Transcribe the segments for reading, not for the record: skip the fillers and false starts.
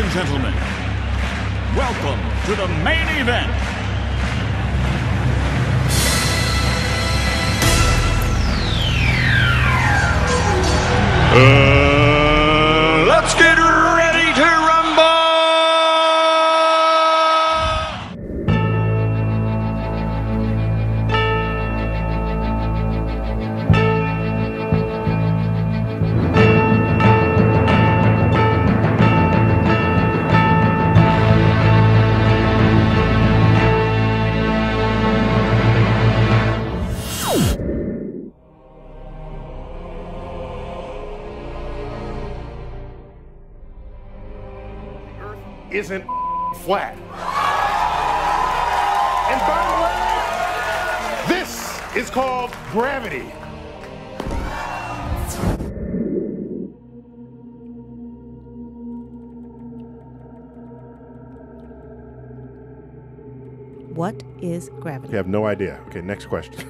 and gentlemen, welcome to the main event. Let's get ready to rumble! Isn't flat. And by the way, this is called gravity. What is gravity? You have no idea. Okay, next question.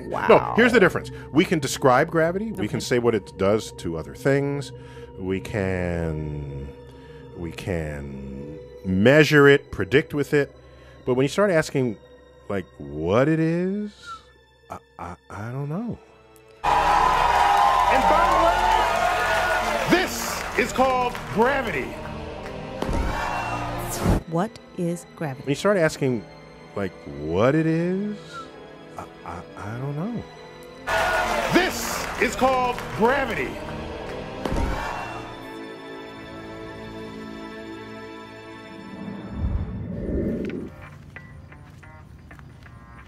Wow. No, here's the difference. We can describe gravity. We can say what it does to other things. We can measure it, predict with it. But when you start asking, like, what it is, I don't know. And by the way, this is called gravity. What is gravity? When you start asking, like, what it is, I don't know. This is called gravity.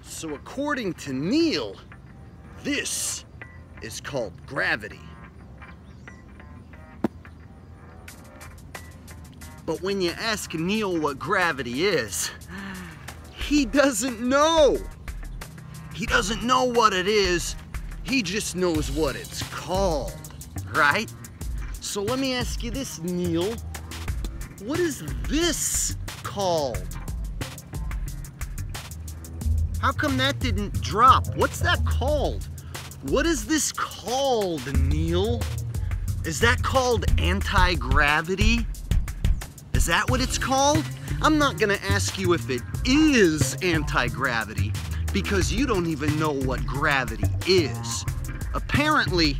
So according to Neil, this is called gravity. But when you ask Neil what gravity is, he doesn't know. He doesn't know what it is, he just knows what it's called, right? So let me ask you this, Neil. What is this called? How come that didn't drop? What's that called? What is this called, Neil? Is that called anti-gravity? Is that what it's called? I'm not gonna ask you if it is anti-gravity because you don't even know what gravity is. Apparently,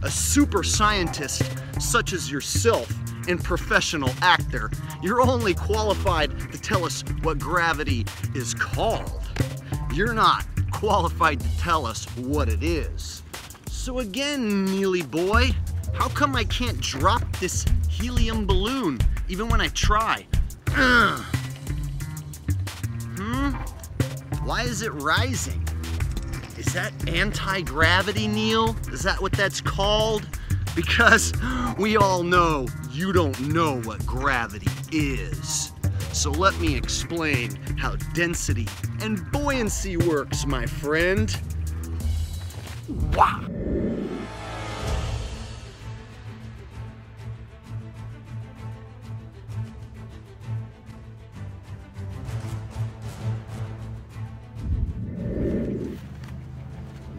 a super scientist such as yourself and professional actor, you're only qualified to tell us what gravity is called. You're not qualified to tell us what it is. So again, Neely boy, how come I can't drop this helium balloon even when I try? Why is it rising? Is that anti-gravity, Neil? Is that what that's called? Because we all know you don't know what gravity is. So let me explain how density and buoyancy works, my friend. Wow.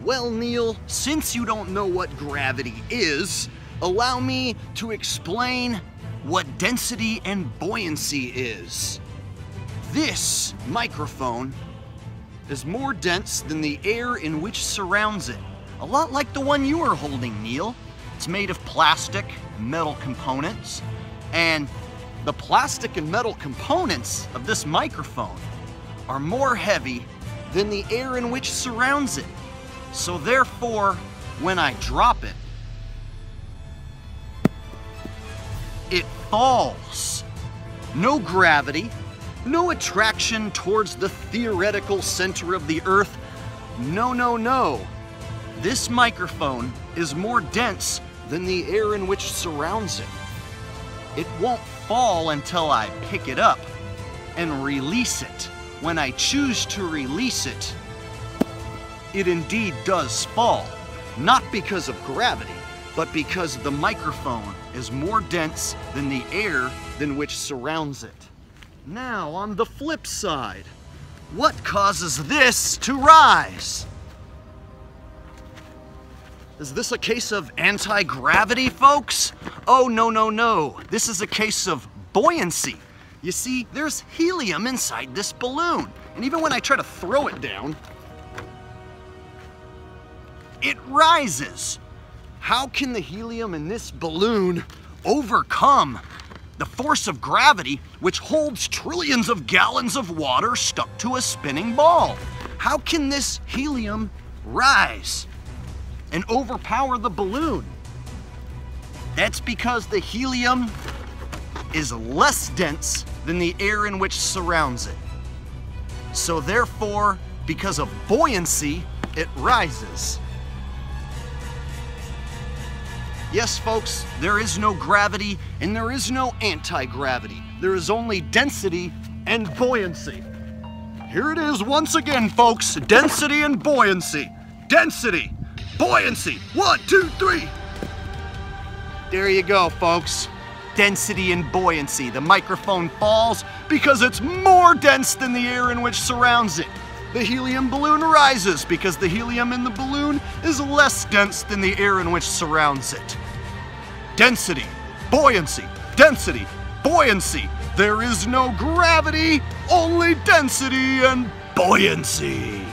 Well, Neil, since you don't know what gravity is, allow me to explain what density and buoyancy is. This microphone is more dense than the air in which surrounds it. A lot like the one you are holding, Neil. It's made of plastic, metal components, and the plastic and metal components of this microphone are more heavy than the air in which surrounds it. So therefore, when I drop it, it falls. No gravity, no attraction towards the theoretical center of the earth. No, no, no. This microphone is more dense than the air in which surrounds it. It won't fall until I pick it up and release it. When I choose to release it, it indeed does fall. Not because of gravity, but because the microphone is more dense than the air than which surrounds it. Now, on the flip side, what causes this to rise? Is this a case of anti-gravity, folks? Oh, no, no, no. This is a case of buoyancy. You see, there's helium inside this balloon. And even when I try to throw it down, it rises. How can the helium in this balloon overcome the force of gravity, which holds trillions of gallons of water stuck to a spinning ball? How can this helium rise and overpower the balloon? That's because the helium is less dense than the air in which surrounds it. So therefore, because of buoyancy, it rises. Yes, folks, there is no gravity and there is no anti-gravity. There is only density and buoyancy. Here it is once again, folks. Density and buoyancy. Density, buoyancy. 1, 2, 3. There you go, folks. Density and buoyancy. The microphone falls because it's more dense than the air in which surrounds it. The helium balloon rises because the helium in the balloon is less dense than the air in which surrounds it. Density, buoyancy, density, buoyancy. There is no gravity, only density and buoyancy.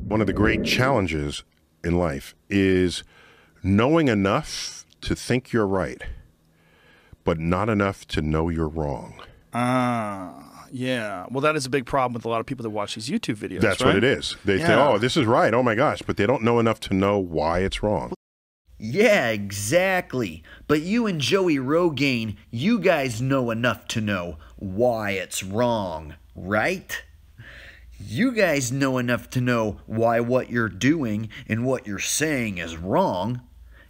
One of the great challenges in life is knowing enough to think you're right, but not enough to know you're wrong. Yeah. Well, that is a big problem with a lot of people that watch these YouTube videos. That's right? what it is. They say, oh, this is right. Oh, my gosh. But they don't know enough to know why it's wrong. Yeah, exactly. But you and Joey Rogaine, you guys know enough to know why it's wrong, right? You guys know enough to know why what you're doing and what you're saying is wrong.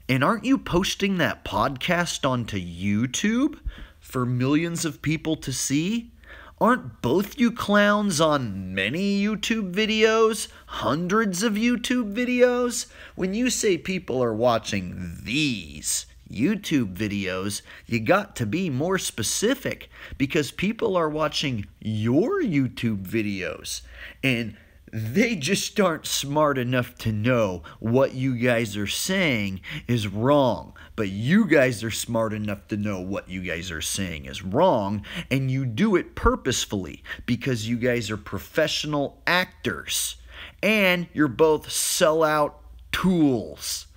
And aren't you posting that podcast onto YouTube for millions of people to see? Aren't both you clowns on many YouTube videos? Hundreds of YouTube videos? When you say people are watching these YouTube videos, you got to be more specific, because people are watching your YouTube videos and they just aren't smart enough to know what you guys are saying is wrong. But you guys are smart enough to know what you guys are saying is wrong, and you do it purposefully because you guys are professional actors and you're both sellout tools.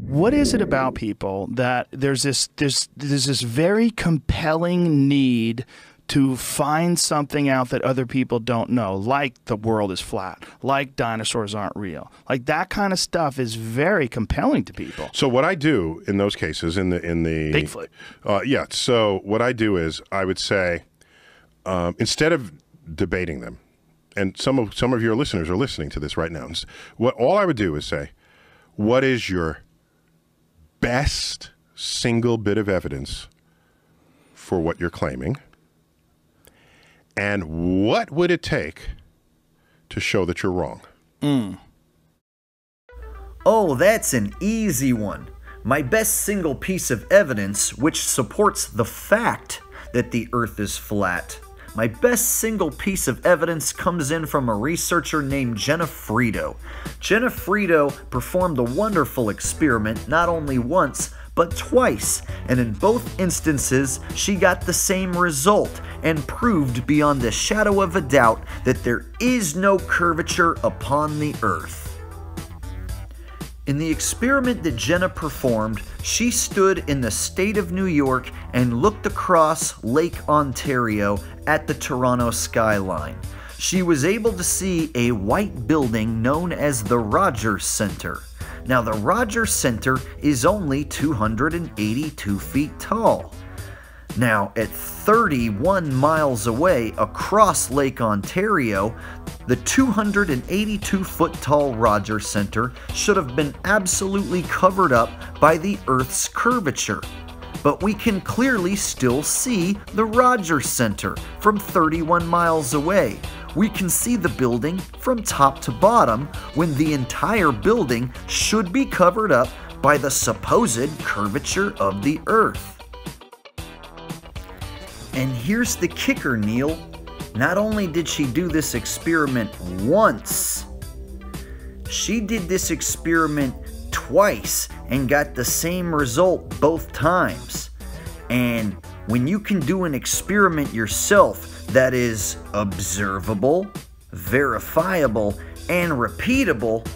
What is it about people that there's this very compelling need to find something out that other people don't know, like the world is flat, like dinosaurs aren't real, like that kind of stuff is very compelling to people. So what I do in those cases, in the Bigfoot, yeah. So what I do is I would say, instead of debating them, and some of your listeners are listening to this right now, all I would do is say, what is your best single bit of evidence for what you're claiming? And what would it take to show that you're wrong? Oh, that's an easy one. My best single piece of evidence which supports the fact that the Earth is flat. My best single piece of evidence comes in from a researcher named Jenna Frito. Jenna Frito performed a wonderful experiment not only once, but twice, and in both instances, she got the same result and proved beyond a shadow of a doubt that there is no curvature upon the Earth. In the experiment that Jenna performed, she stood in the state of New York and looked across Lake Ontario at the Toronto skyline. She was able to see a white building known as the Rogers Centre. Now, the Rogers Centre is only 282 feet tall. Now, at 31 miles away across Lake Ontario, the 282-foot-tall Rogers Centre should have been absolutely covered up by the Earth's curvature. but we can clearly still see the Rogers Center from 31 miles away. We can see the building from top to bottom when the entire building should be covered up by the supposed curvature of the Earth. And here's the kicker, Neil. Not only did she do this experiment once, she did this experiment twice and got the same result both times. And when you can do an experiment yourself that is observable, verifiable, and repeatable,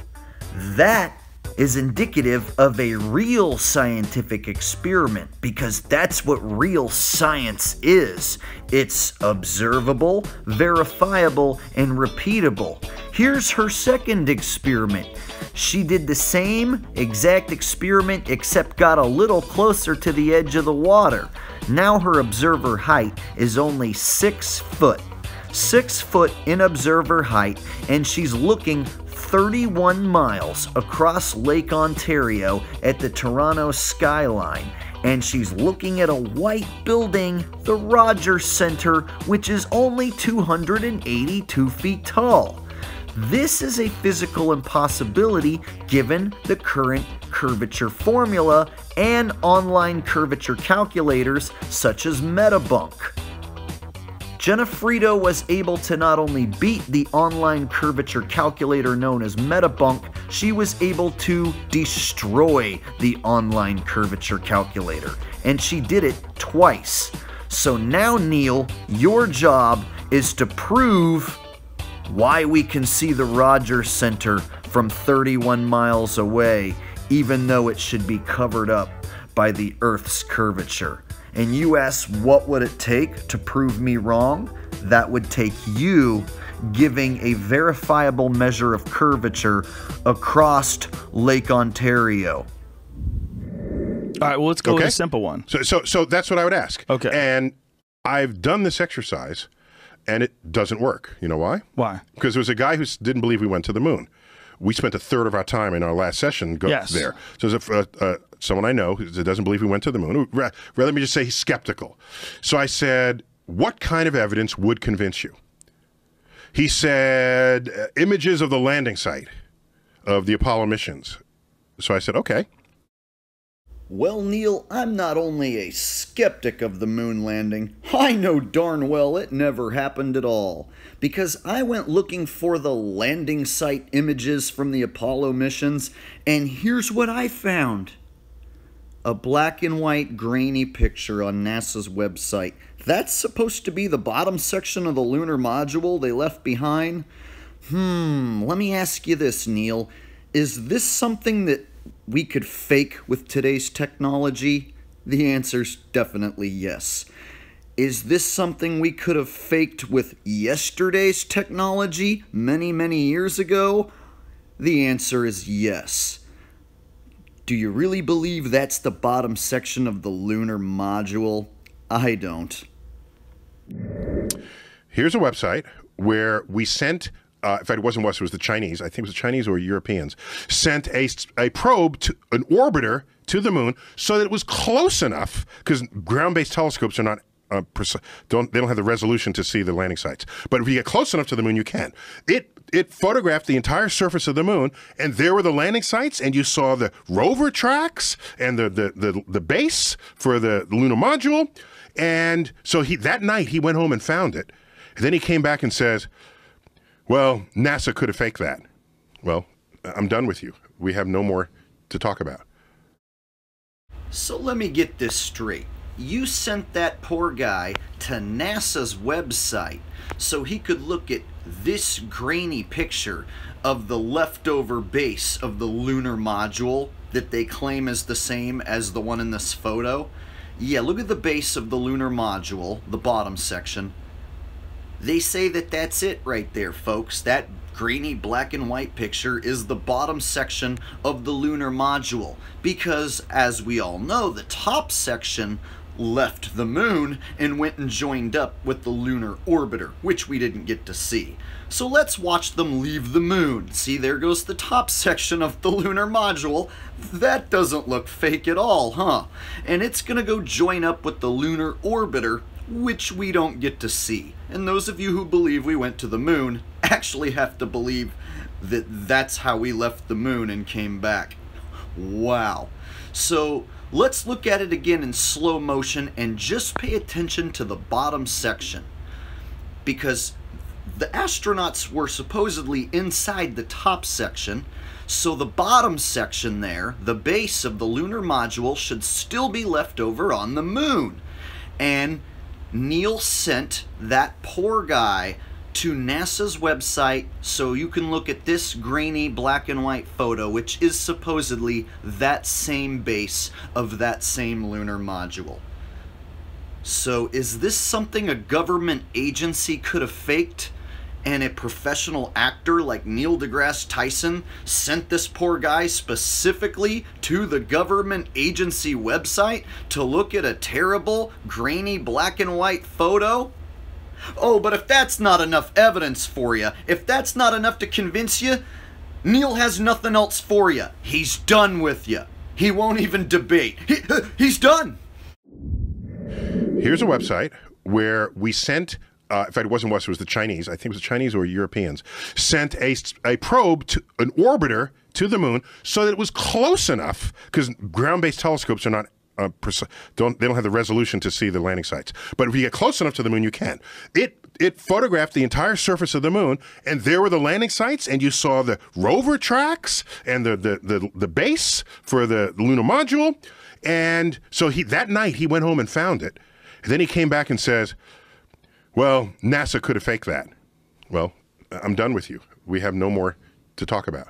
that is indicative of a real scientific experiment, because that's what real science is. It's observable, verifiable, and repeatable. Here's her second experiment. She did the same exact experiment except got a little closer to the edge of the water. Now her observer height is only 6 foot. 6 foot in observer height, and she's looking 31 miles across Lake Ontario at the Toronto skyline, and she's looking at a white building, the Rogers Center, which is only 282 feet tall. This is a physical impossibility given the current curvature formula and online curvature calculators such as Metabunk. Jenna was able to not only beat the online curvature calculator known as Metabunk, she was able to destroy the online curvature calculator. And she did it twice. So now, Neil, your job is to prove why we can see the Rogers Center from 31 miles away, even though it should be covered up by the Earth's curvature. And you ask, what would it take to prove me wrong? That would take you giving a verifiable measure of curvature across Lake Ontario. All right, well, let's go with a simple one. So that's what I would ask. Okay. And I've done this exercise, and it doesn't work. You know why? Why? Because there was a guy who didn't believe we went to the moon. We spent a third of our time in our last session there. So there's someone I know who doesn't believe we went to the moon. Let me just say he's skeptical. So I said, what kind of evidence would convince you? He said, images of the landing site of the Apollo missions. So I said, okay. Well, Neil, I'm not only a skeptic of the moon landing, I know darn well it never happened at all. Because I went looking for the landing site images from the Apollo missions, and here's what I found. A black and white grainy picture on NASA's website. That's supposed to be the bottom section of the lunar module they left behind? Let me ask you this, Neil. Is this something that we could fake with today's technology? The answer's definitely yes. Is this something we could have faked with yesterday's technology many, many years ago? The answer is yes. Do you really believe that's the bottom section of the lunar module? I don't. Here's a website where we sent, in fact, it wasn't us, it was the Chinese, I think it was the Chinese or Europeans, sent a probe, an orbiter, to the moon so that it was close enough, because ground-based telescopes are not, they don't have the resolution to see the landing sites. But if you get close enough to the moon, you can. It photographed the entire surface of the moon, and there were the landing sites, and you saw the rover tracks and the base for the lunar module. And so that night he went home and found it. And then he came back and says, well, NASA could have faked that. Well, I'm done with you. We have no more to talk about. So let me get this straight. You sent that poor guy to NASA's website so he could look at this grainy picture of the leftover base of the lunar module that they claim is the same as the one in this photo. Yeah, look at the base of the lunar module, the bottom section. They say that that's it right there, folks. That grainy black and white picture is the bottom section of the lunar module, because as we all know, the top section left the moon and went and joined up with the lunar orbiter, which we didn't get to see. So let's watch them leave the moon. See, there goes the top section of the lunar module. That doesn't look fake at all, huh? And it's gonna go join up with the lunar orbiter, which we don't get to see. And those of you who believe we went to the moon actually have to believe that that's how we left the moon and came back. Wow. So let's look at it again in slow motion and just pay attention to the bottom section, because the astronauts were supposedly inside the top section, so the bottom section there, the base of the lunar module, should still be left over on the moon. And Neil sent that poor guy to NASA's website so you can look at this grainy black and white photo, which is supposedly that same base of that same lunar module. So is this something a government agency could have faked, and a professional actor like Neil deGrasse Tyson sent this poor guy specifically to the government agency website to look at a terrible, grainy black and white photo? Oh, but if that's not enough evidence for you, if that's not enough to convince you, Neil has nothing else for you. He's done with you. He won't even debate. He's done. Here's a website where we sent, in fact, it wasn't us, it was the Chinese, I think it was the Chinese or Europeans, sent a probe, to an orbiter to the moon so that it was close enough, because ground-based telescopes are not, they don't have the resolution to see the landing sites. But if you get close enough to the moon, you can. It photographed the entire surface of the moon, and there were the landing sites, and you saw the rover tracks and the base for the lunar module. And so that night he went home and found it. And then he came back and says, well, NASA could have faked that. Well, I'm done with you. We have no more to talk about.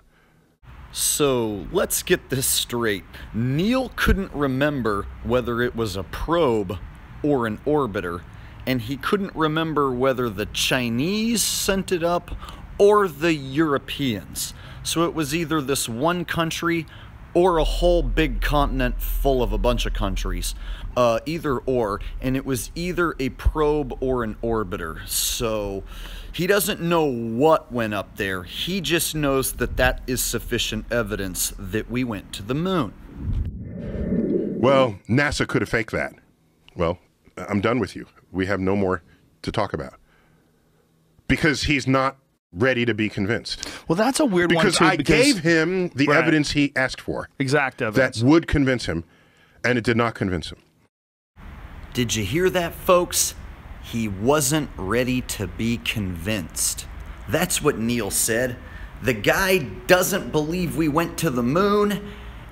So let's get this straight. Neil couldn't remember whether it was a probe or an orbiter, and he couldn't remember whether the Chinese sent it up or the Europeans. So it was either this one country or a whole big continent full of a bunch of countries. Either or, and it was either a probe or an orbiter. So he doesn't know what went up there. He just knows that that is sufficient evidence that we went to the moon. Well, NASA could have faked that. Well, I'm done with you. We have no more to talk about. Because he's not ready to be convinced. Well, that's a weird one, too. Because I gave him the evidence he asked for. Exact evidence. That would convince him, and it did not convince him. Did you hear that, folks? He wasn't ready to be convinced. That's what Neil said. The guy doesn't believe we went to the moon,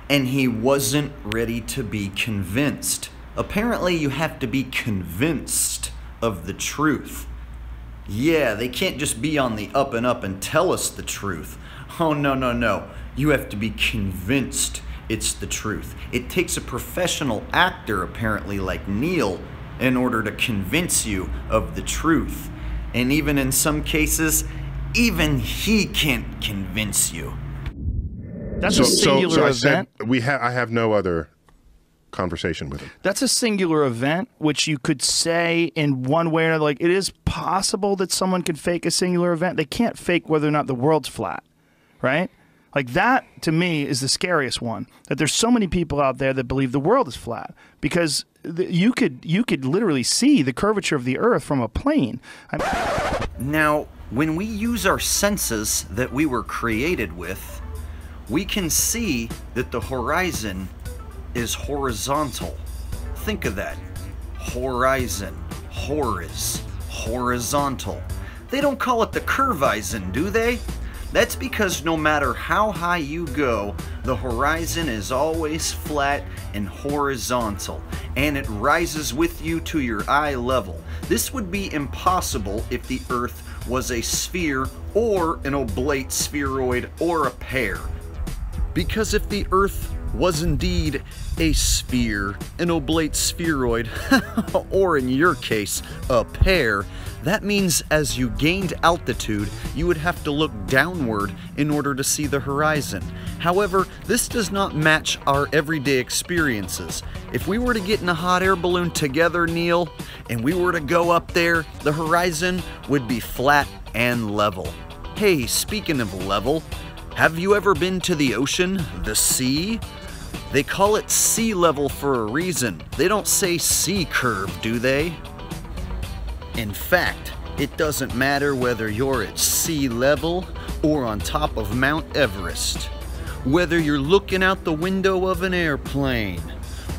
and he wasn't ready to be convinced. Apparently, you have to be convinced of the truth. Yeah, they can't just be on the up and up and tell us the truth. Oh, no, no, no. You have to be convinced it's the truth. It takes a professional actor, apparently, like Neil, in order to convince you of the truth. And even in some cases, even he can't convince you. That's a singular event. I have no other conversation with him. That's a singular event, which you could say in one way or another. Like, it is possible that someone could fake a singular event. They can't fake whether or not the world's flat, right? Like, that, to me, is the scariest one. That there's so many people out there that believe the world is flat. Because you could literally see the curvature of the Earth from a plane. Now, when we use our senses that we were created with, we can see that the horizon is horizontal. Think of that. Horizon. Horizontal. They don't call it the curvizon, do they? That's because no matter how high you go, the horizon is always flat and horizontal, and it rises with you to your eye level. This would be impossible if the Earth was a sphere or an oblate spheroid or a pear. Because if the Earth was indeed a sphere, an oblate spheroid, or in your case, a pear, that means as you gained altitude, you would have to look downward in order to see the horizon. However, this does not match our everyday experiences. If we were to get in a hot air balloon together, Neil, and we were to go up there, the horizon would be flat and level. Hey, speaking of level, have you ever been to the ocean, the sea? They call it sea level for a reason. They don't say sea curve, do they? In fact, it doesn't matter whether you're at sea level or on top of Mount Everest. Whether you're looking out the window of an airplane,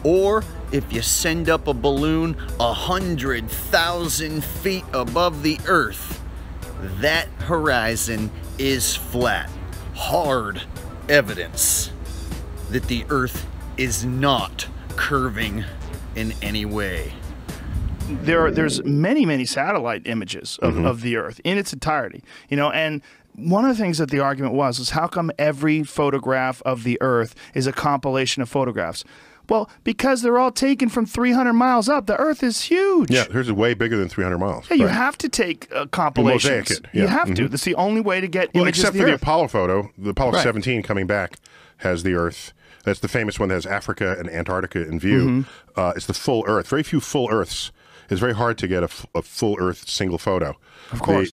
or if you send up a balloon 100,000 feet above the earth, that horizon is flat. Hard evidence that the earth is not curving in any way. There's many satellite images of the earth in its entirety, and one of the things that the argument was how come every photograph of the earth is a compilation of photographs? Well, because they're all taken from 300 miles up. The Earth is huge. Yeah, hers is way bigger than 300 miles. Yeah, you have to take compilations. Mosaic it. Yeah. You have to. That's the only way to get well, images except of the for the Earth. Apollo photo. The Apollo Right. 17 coming back has the Earth. That's the famous one that has Africa and Antarctica in view. It's the full Earth. Very few full Earths. It's very hard to get a full Earth single photo. Of course.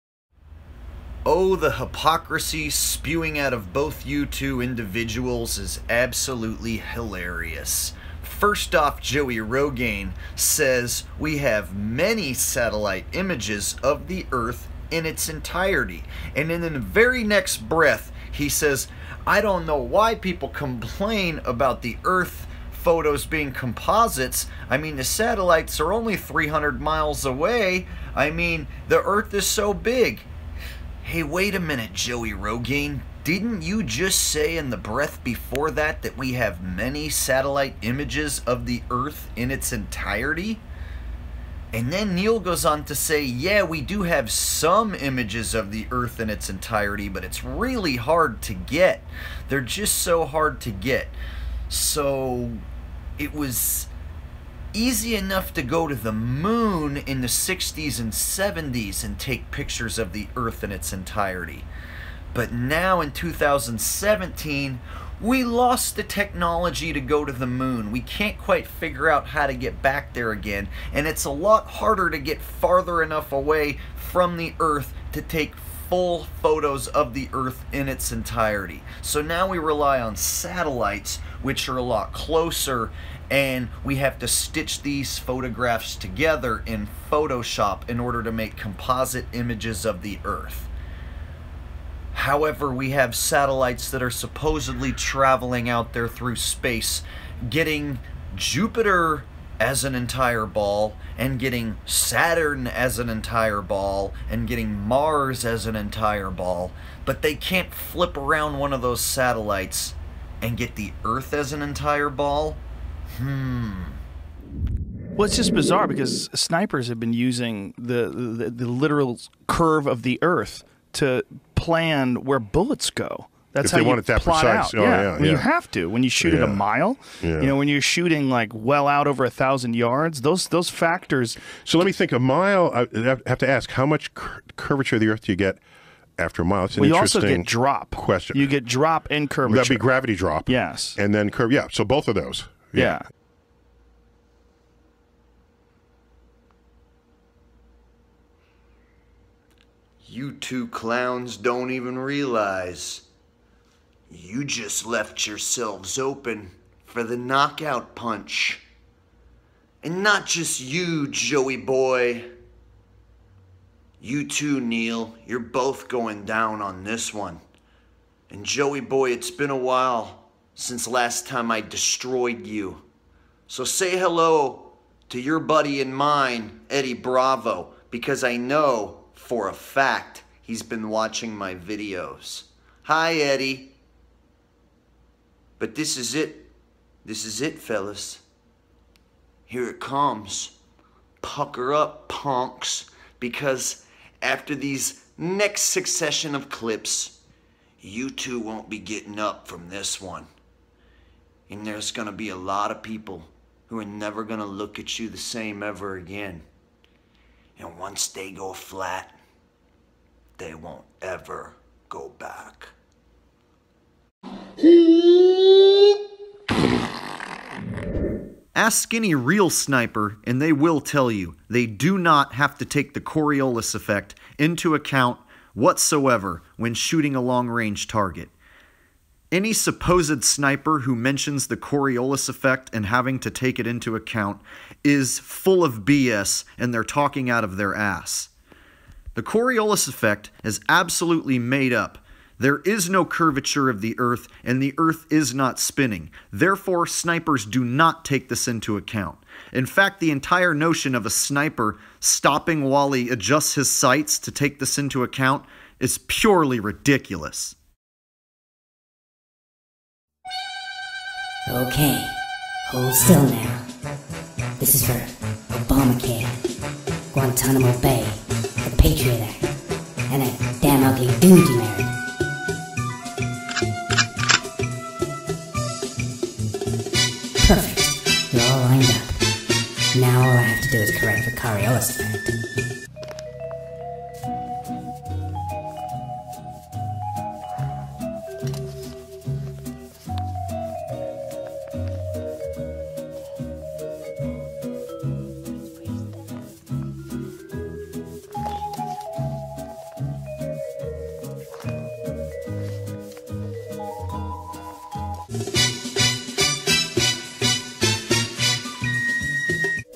Oh, the hypocrisy spewing out of both you two individuals is absolutely hilarious. First off, Joey Rogaine says we have many satellite images of the Earth in its entirety. And in the very next breath, he says, I don't know why people complain about the Earth photos being composites. I mean, the satellites are only 300 miles away. I mean, the Earth is so big. Hey, wait a minute, Joey Rogaine. Didn't you just say in the breath before that that we have many satellite images of the Earth in its entirety? And then Neil goes on to say, yeah, we do have some images of the Earth in its entirety, but it's really hard to get. They're just so hard to get. So it was easy enough to go to the moon in the 60s and 70s and take pictures of the Earth in its entirety. But now in 2017, we lost the technology to go to the moon. We can't quite figure out how to get back there again. And it's a lot harder to get farther enough away from the Earth to take full photos of the Earth in its entirety. So now we rely on satellites, which are a lot closer, and we have to stitch these photographs together in Photoshop in order to make composite images of the Earth. However, we have satellites that are supposedly traveling out there through space, getting Jupiter as an entire ball, and getting Saturn as an entire ball, and getting Mars as an entire ball, but they can't flip around one of those satellites and get the Earth as an entire ball? Well, it's just bizarre because snipers have been using the literal curve of the Earth to plan where bullets go. That's If how they you want it that plot precise. out. Oh, yeah, yeah, when you yeah. have to. When you shoot at a mile, when you're shooting like well out over 1,000 yards, those factors. So let me think. A mile, I have to ask, how much curvature of the Earth do you get after a mile? It's an Well, you interesting also get drop. question. You get drop and curvature. That'd be gravity drop. Yes. And then curve. Yeah, so both of those. Yeah. You two clowns don't even realize you just left yourselves open for the knockout punch. And not just you, Joey boy. You too, Neil. You're both going down on this one. And Joey boy, it's been a while since last time I destroyed you. So say hello to your buddy and mine, Eddie Bravo, because I know for a fact he's been watching my videos. Hi, Eddie. But this is it. This is it, fellas. Here it comes. Pucker up, punks, because after these next succession of clips, you two won't be getting up from this one. And there's gonna be a lot of people who are never gonna look at you the same ever again. And once they go flat, they won't ever go back. Ask any real sniper and they will tell you they do not have to take the Coriolis effect into account whatsoever when shooting a long-range target. Any supposed sniper who mentions the Coriolis effect and having to take it into account is full of BS and they're talking out of their ass. The Coriolis effect is absolutely made up. There is no curvature of the Earth, and the Earth is not spinning. Therefore, snipers do not take this into account. In fact, the entire notion of a sniper stopping while he adjusts his sights to take this into account is purely ridiculous. Okay, hold still now. This is for Obamacare, Guantanamo Bay, the Patriot Act, and that damn ugly dude you married. Perfect. You're all lined up. Now all I have to do is correct the Coriolis effect.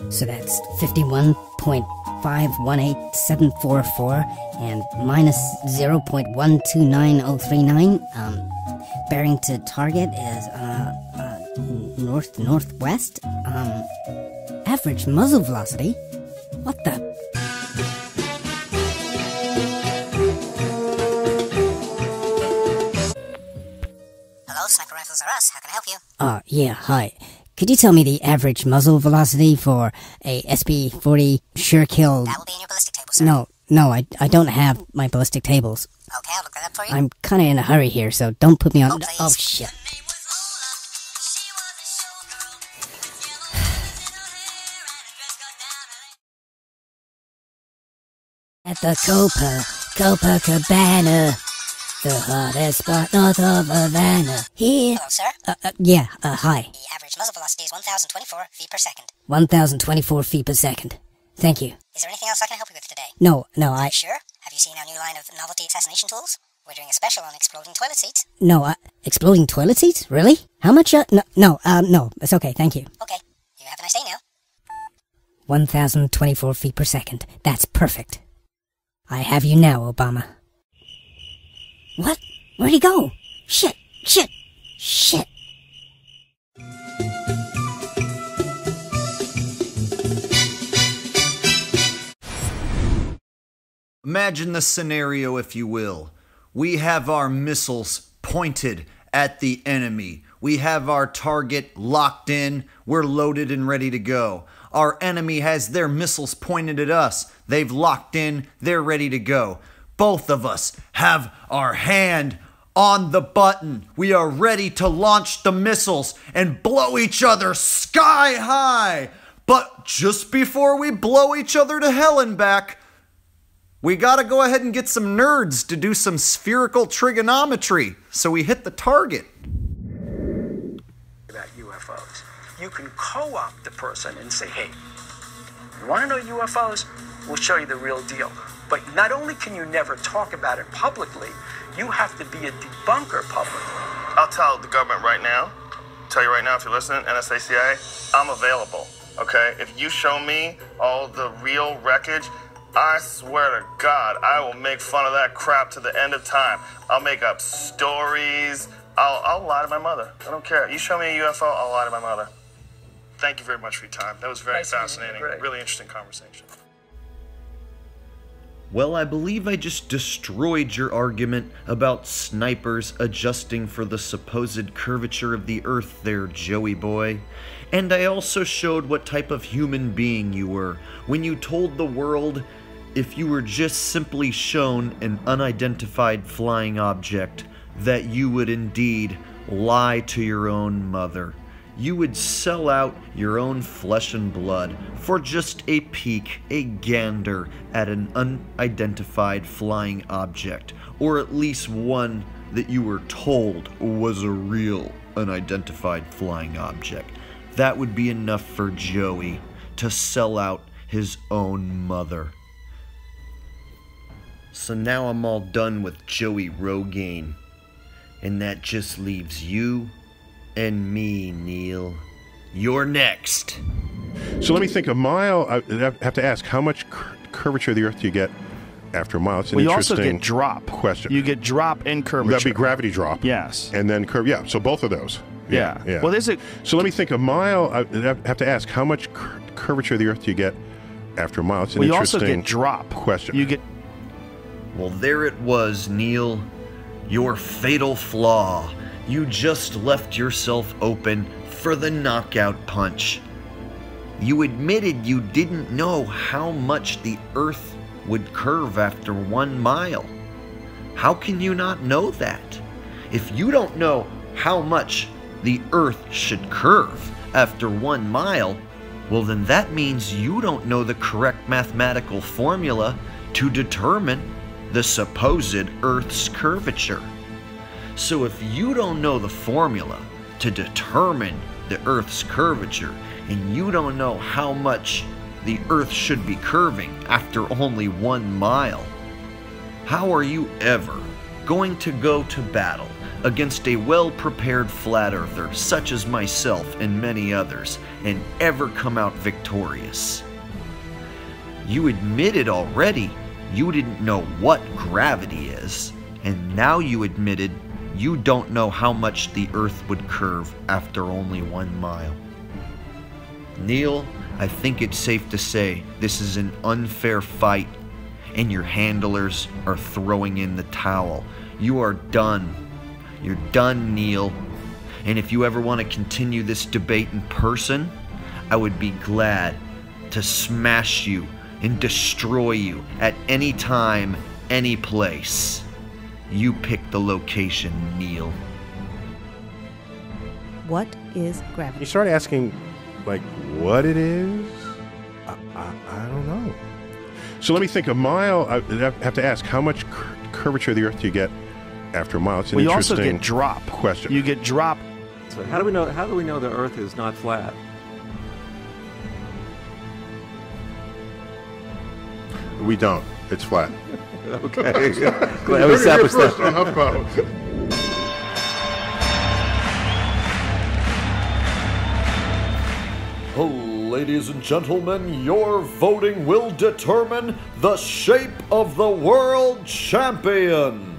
So that's 51.518744 and minus 0.129039. Bearing to target is northwest. Average muzzle velocity? What the? Hello, Sniper Rifles are us. How can I help you? Yeah, hi. Could you tell me the average muzzle velocity for a SP-40 Sure Kill? That will be in your ballistic table, sir. No, I don't have my ballistic tables. Okay, I'll look that up for you. I'm kinda in a hurry here, so don't put me on... Oh, please. Oh, shit. At the Copacabana, the hottest spot north of Havana. Here. Hello, sir. Hi. The average muzzle velocity is 1,024 feet per second. 1,024 feet per second. Thank you. Is there anything else I can help you with today? No, Sure? Have you seen our new line of novelty assassination tools? We're doing a special on exploding toilet seats. exploding toilet seats? Really? How much, no, it's okay, thank you. Okay. You have a nice day now. 1,024 feet per second. That's perfect. I have you now, Obama. What? Where'd he go? Shit! Imagine the scenario, if you will. We have our missiles pointed at the enemy. We have our target locked in. We're loaded and ready to go. Our enemy has their missiles pointed at us. They've locked in. They're ready to go. Both of us have our hand on the button. We are ready to launch the missiles and blow each other sky high. But just before we blow each other to hell and back, we gotta go ahead and get some nerds to do some spherical trigonometry so we hit the target. About UFOs. You can co-opt the person and say, hey, you want to know UFOs? We'll show you the real deal. But not only can you never talk about it publicly, you have to be a debunker publicly. I'll tell the government right now, tell you right now if you're listening, NSA, CIA, I'm available, okay? If you show me all the real wreckage, I swear to God, I will make fun of that crap to the end of time. I'll make up stories. I'll lie to my mother. I don't care. You show me a UFO, I'll lie to my mother. Thank you very much for your time. That was very fascinating. Really interesting conversation. Well, I believe I just destroyed your argument about snipers adjusting for the supposed curvature of the Earth there, Joey boy. And I also showed what type of human being you were when you told the world if you were just simply shown an unidentified flying object that you would indeed lie to your own mother. you would sell out your own flesh and blood for just a peek, a gander at an unidentified flying object, or at least one that you were told was a real unidentified flying object. That would be enough for Joey to sell out his own mother. So now I'm all done with Joey Rogaine, and that just leaves you and me, Neil. You're next. So let me think. A mile, I have to ask, how much curvature of the Earth do you get after a mile? It's an you interesting also get drop. question. You get drop and curvature. That'd be gravity drop. Yes. And then curve. Yeah, so both of those. Yeah. Well, there's a... So let me think. A mile, I have to ask, how much curvature of the Earth do you get after a mile? It's an you interesting also get drop. question. You get... Well, there it was, Neil. Your fatal flaw. You just left yourself open for the knockout punch. You admitted you didn't know how much the Earth would curve after 1 mile. How can you not know that? If you don't know how much the Earth should curve after 1 mile, well then that means you don't know the correct mathematical formula to determine the supposed Earth's curvature. So if you don't know the formula to determine the Earth's curvature, and you don't know how much the Earth should be curving after only 1 mile, how are you ever going to go to battle against a well-prepared flat earther such as myself and many others and ever come out victorious? You admitted already you didn't know what gravity is, and now you admitted you don't know how much the Earth would curve after only 1 mile. Neil, I think it's safe to say this is an unfair fight, and your handlers are throwing in the towel. You are done. You're done, Neil. And if you ever want to continue this debate in person, I would be glad to smash you and destroy you at any time, any place. You pick the location, Neil. What is gravity? You start asking, like, what it is? I don't know. So let me think. A mile, I have to ask, how much curvature of the Earth do you get after a mile? It's an you interesting also get drop. question. You get drop. So how do we know the Earth is not flat? We don't. It's flat. Okay. Glad we established that. Ladies and gentlemen, your voting will determine the shape of the world champion.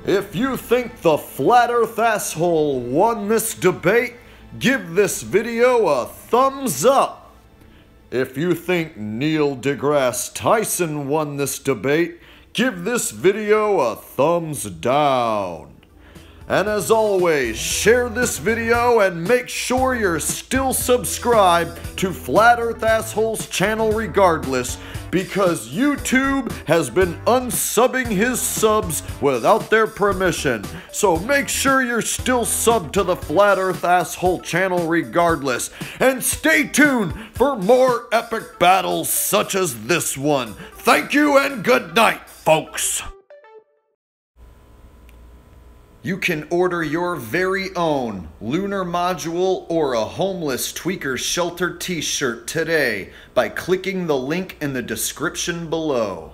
If you think the Flat Earth asshole won this debate, give this video a thumbs up. If you think Neil deGrasse Tyson won this debate, give this video a thumbs down. And as always, share this video and make sure you're still subscribed to Flat Earth Asshole's channel regardless, because YouTube has been unsubbing his subs without their permission. So make sure you're still subbed to the Flat Earth Asshole channel regardless. And stay tuned for more epic battles such as this one. Thank you and good night, folks. You can order your very own Lunar Module or a Homeless Tweaker Shelter t-shirt today by clicking the link in the description below.